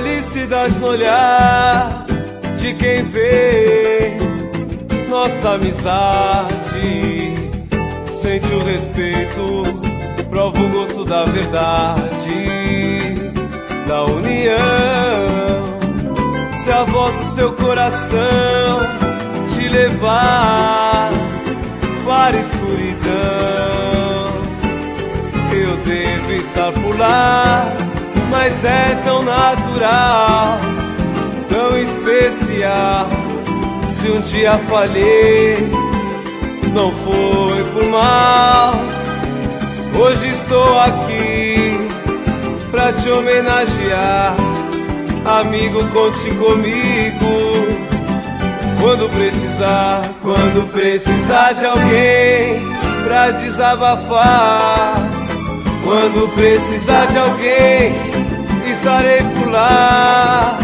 felicidade no olhar de quem vê nossa amizade. Sente o respeito, prova o gosto da verdade, da união. Se a voz do seu coração te levar para a escuridão, eu devo estar por lá, mas é tão natural, tão especial. Se um dia falhei, não foi por mal. Hoje estou aqui pra te homenagear. Amigo, conte comigo quando precisar de alguém pra desabafar. Quando precisar de alguém, estarei por lá.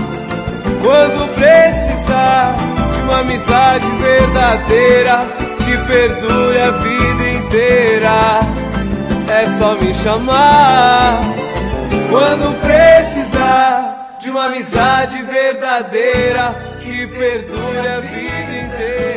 Quando precisar de uma amizade verdadeira que perdure a vida inteira, é só me chamar. Quando precisar de uma amizade verdadeira que perdure a vida inteira.